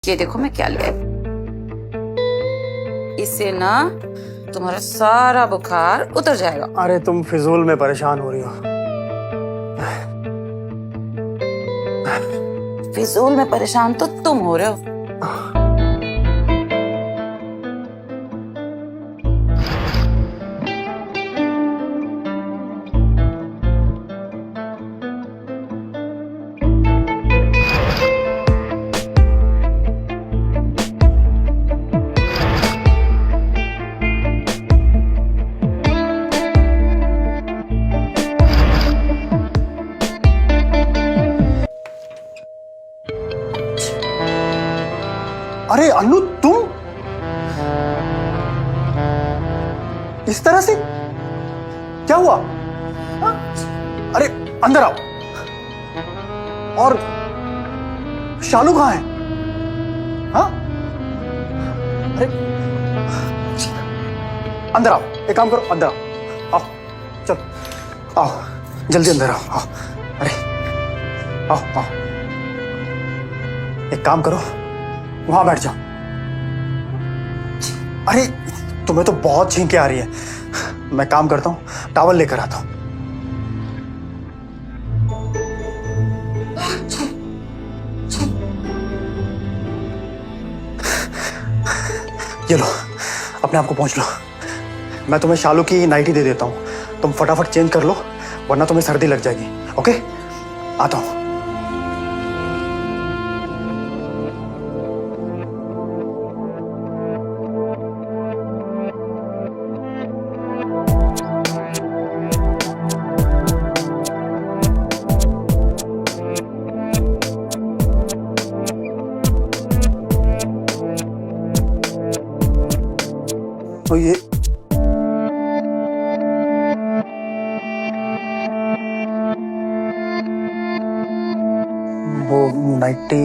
ये देखो मैं क्या लिया। इससे ना तुम्हारा सारा बुखार उतर जाएगा। अरे तुम फिजूल में परेशान हो रही हो। फिजूल में परेशान तो तुम हो रहे हो। अरे अन्नू, तुम इस तरह से क्या हुआ? अरे अंदर आओ। और शालू कहाँ है? हाँ? अरे अंदर आओ, एक काम करो, अंदर आओ। आओ, चलो आओ, जल्दी अंदर आओ। आओ, अरे आओ आओ, एक काम करो, वहां बैठ जाओ। अरे तुम्हें तो बहुत छींकें आ रही है। मैं काम करता हूं, टॉवल लेकर आता हूं। ये लो, अपने आप को पहुंच लो। मैं तुम्हें शालू की नाइटी दे देता हूं, तुम फटाफट चेंज कर लो, वरना तुम्हें सर्दी लग जाएगी। ओके, आता हूं। तो ये वो नाइटी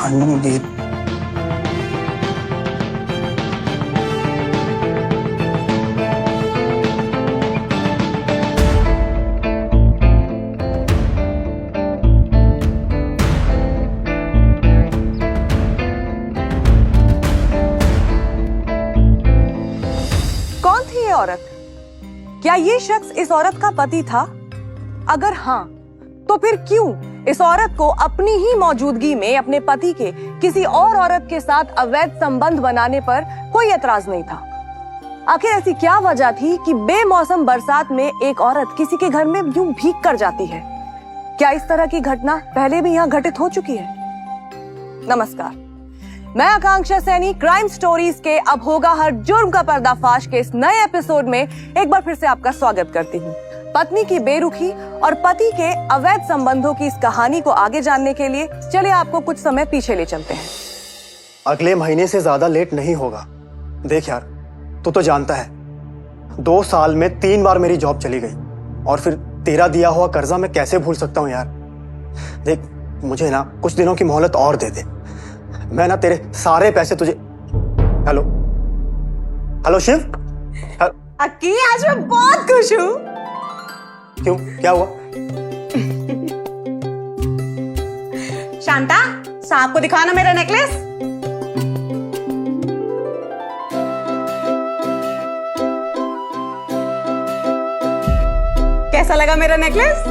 अनुदीप। कौन थी ये औरत? क्या ये शख्स इस औरत का पति था? अगर हाँ, तो फिर क्यों इस औरत को अपनी ही मौजूदगी में अपने पति के किसी और औरत के साथ अवैध संबंध बनाने पर कोई एतराज नहीं था? आखिर ऐसी क्या वजह थी कि बेमौसम बरसात में एक औरत किसी के घर में यूं भीग कर जाती है? क्या इस तरह की घटना पहले भी यहाँ घटित हो चुकी है? नमस्कार, मैं आकांक्षा सैनी क्राइम स्टोरीज के अब होगा हर जुर्म का पर्दाफाश के इस नए एपिसोड में एक बार फिर से आपका स्वागत करती हूँ। पत्नी की बेरुखी और पति के अवैध संबंधों की इस कहानी को आगे जानने के लिए चलिए आपको कुछ समय पीछे ले चलते हैं। अगले महीने से ज्यादा लेट नहीं होगा। देख यार, तू तो जानता है 2 साल में 3 बार मेरी जॉब चली गई, और फिर तेरा दिया हुआ कर्जा मैं कैसे भूल सकता हूँ यार। देख, मुझे ना कुछ दिनों की मोहलत और दे दे। मैं ना तेरे सारे पैसे तुझे। Hello hello Shiv. अक्की, आज मैं बहुत खुश हूँ। क्यों, क्या हुआ? शांता, सांप को दिखाना मेरा नेकलेस। कैसा लगा मेरा नेकलेस?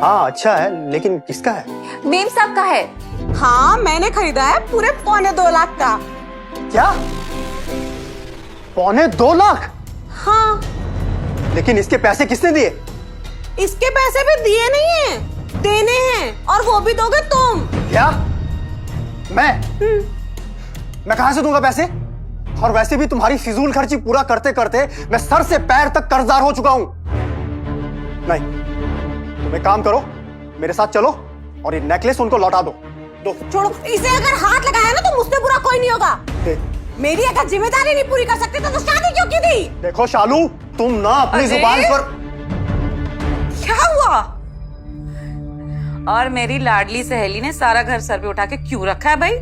हाँ अच्छा है, लेकिन किसका है? मेम साहब का है। हाँ मैंने खरीदा है पूरे 2.25 लाख का। क्या? 2.25 लाख? हाँ लेकिन इसके पैसे किसने दिए? इसके पैसे भी दिए नहीं है, देने हैं, और वो भी दोगे तुम। क्या? मैं कहां से दूंगा पैसे? और वैसे भी तुम्हारी फिजूल खर्ची पूरा करते करते मैं सर से पैर तक कर्जदार हो चुका हूं। नहीं, तुम एक काम करो, मेरे साथ चलो और ये नेकलेस उनको लौटा दो। छोड़ो, इसे अगर हाथ लगाया ना तो मुझसे बुरा कोई नहीं होगा। मेरी अगर जिम्मेदारी नहीं पूरी कर सकते तो शादी क्यों की थी? देखो शालू, तुम ना अपनी जुबान पर। क्या हुआ? और मेरी लाडली सहेली ने सारा घर सर पे उठा के क्यों रखा है भाई?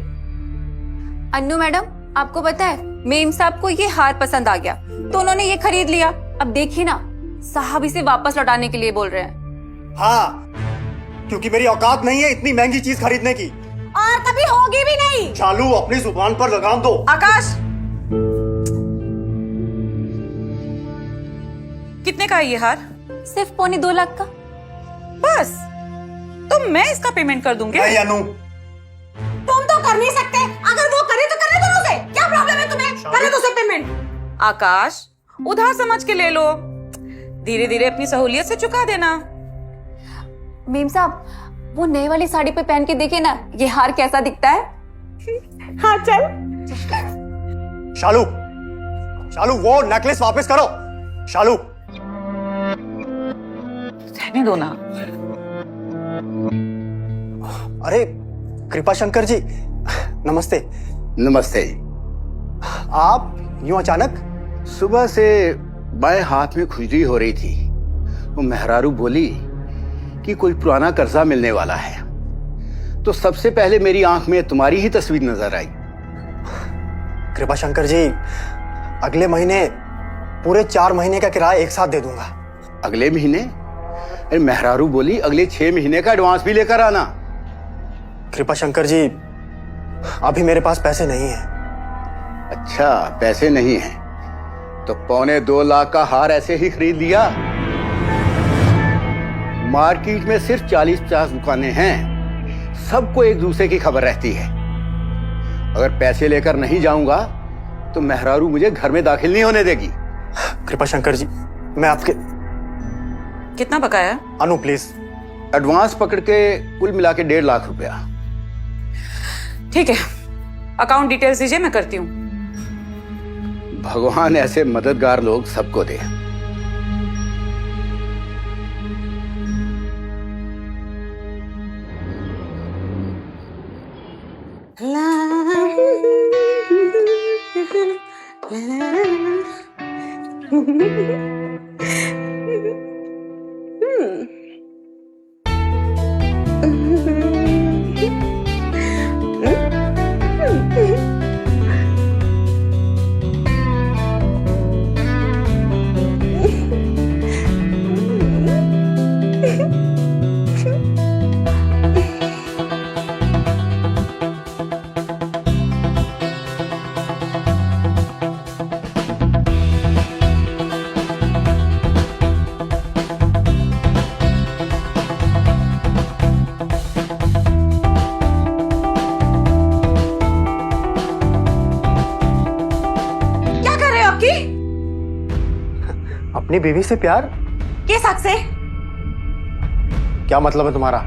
अन्नू मैडम, आपको पता है मेम साहब को ये हार पसंद आ गया तो उन्होंने ये खरीद लिया। अब देखिए ना, साहब इसे वापस लौटाने के लिए बोल रहे हैं। हाँ, क्योंकि मेरी औकात नहीं है इतनी महंगी चीज खरीदने की, और कभी होगी भी नहीं। शालू अपनी जुबान पर लगाम दो। आकाश, कितने का है ये हार? सिर्फ 2.25 लाख का। बस, तो मैं इसका पेमेंट कर दूंगी। नहीं अनु, तुम तो कर नहीं सकते, अगर वो करे तो करने दो उसे। क्या प्रॉब्लम है तुम्हें? करे तो उसे पेमेंट। आकाश, उधार समझ के ले लो, धीरे धीरे अपनी सहूलियत से चुका देना। मेम साहब, वो नई वाली साड़ी पे पहन के देखिए ना, ये हार कैसा दिखता है। हाँ चल। शालू, शालू वो नेकलेस वापस करो। शालू, रहने दो ना। अरे कृपा शंकर जी, नमस्ते। नमस्ते। आप यूं अचानक? सुबह से बाएं हाथ में खुजली हो रही थी, वो मेहरारू बोली कि कोई पुराना कर्जा मिलने वाला है, तो सबसे पहले मेरी आंख में तुम्हारी ही तस्वीर नजर आई। कृपा शंकर जी, अगले महीने पूरे 4 महीने का किराया एक साथ दे दूंगा। अगले महीने? अरे मेहरारू बोली अगले 6 महीने का एडवांस भी लेकर आना। कृपा शंकर जी, अभी मेरे पास पैसे नहीं हैं। अच्छा, पैसे नहीं हैं तो 2.25 लाख का हार ऐसे ही खरीद लिया? मार्केट में सिर्फ 40-50 दुकानें हैं, सबको एक दूसरे की खबर रहती है। अगर पैसे लेकर नहीं जाऊंगा तो मेहरारू मुझे घर में दाखिल नहीं होने देगी। कृपा शंकर जी, मैं आपके। कितना बकाया? अनु प्लीज। एडवांस पकड़ के कुल मिला के 1.5 लाख रुपया। ठीक है, अकाउंट डिटेल्स दीजिए, मैं करती हूँ। भगवान ऐसे मददगार लोग सबको दे। अपनी बीवी से प्यार? किस हक से? क्या मतलब है तुम्हारा?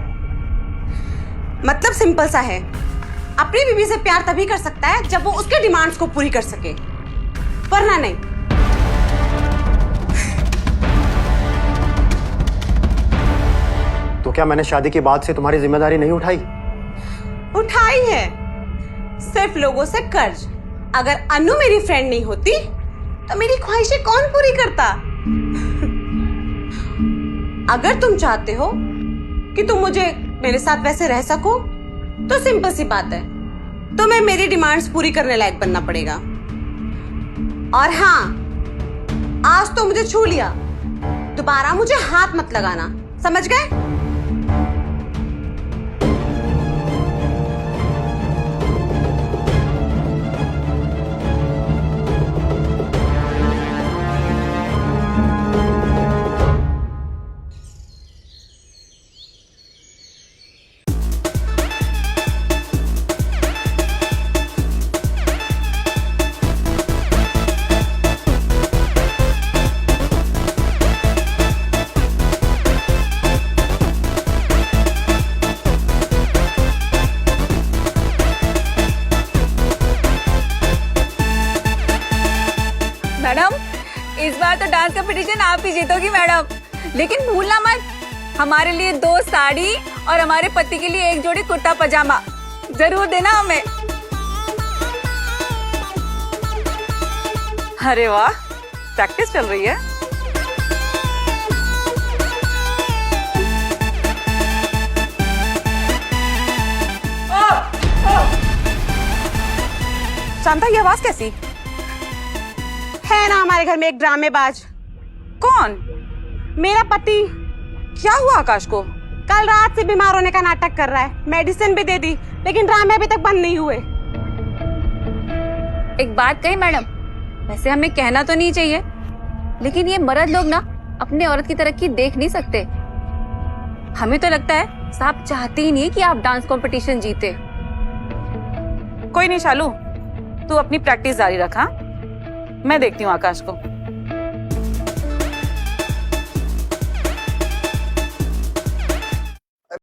मतलब सिंपल सा है, अपनी बीवी से प्यार तभी कर सकता है जब वो उसके डिमांड्स को पूरी कर सके, वरना नहीं। तो क्या मैंने शादी के बाद से तुम्हारी जिम्मेदारी नहीं उठाई? उठाई है, सिर्फ लोगों से कर्ज। अगर अनु मेरी फ्रेंड नहीं होती तो मेरी ख्वाहिशें कौन पूरी करता? अगर तुम चाहते हो कि तुम मुझे मेरे साथ वैसे रह सको तो सिंपल सी बात है, तुम्हें मेरी डिमांड्स पूरी करने लायक बनना पड़ेगा। और हाँ, आज तो मुझे छू लिया, दोबारा मुझे हाथ मत लगाना, समझ गए? कंपटीशन आप ही जीतोगी मैडम, लेकिन भूलना मत हमारे लिए 2 साड़ी और हमारे पति के लिए 1 जोड़ी कुर्ता पजामा जरूर देना हमें। अरे वाह, प्रैक्टिस चल रही है। शांता, ये आवाज कैसी? है ना हमारे घर में एक ड्रामेबाज। कौन? मेरा पति क्या हुआ आकाश को? कल रात से बीमार होने का नाटक कर रहा है। मेडिसिन भी दे दी, लेकिन ड्रामे अभी तक बंद नहीं हुए। एक बात कही मैडम, वैसे हमें कहना तो नहीं चाहिए, लेकिन ये मर्द लोग ना अपने औरत की तरक्की देख नहीं सकते। हमें तो लगता है साहब चाहते ही नहीं कि आप डांस कंपटीशन जीते। कोई नहीं शालू, तू अपनी प्रैक्टिस जारी रखा, मैं देखती हूँ आकाश को।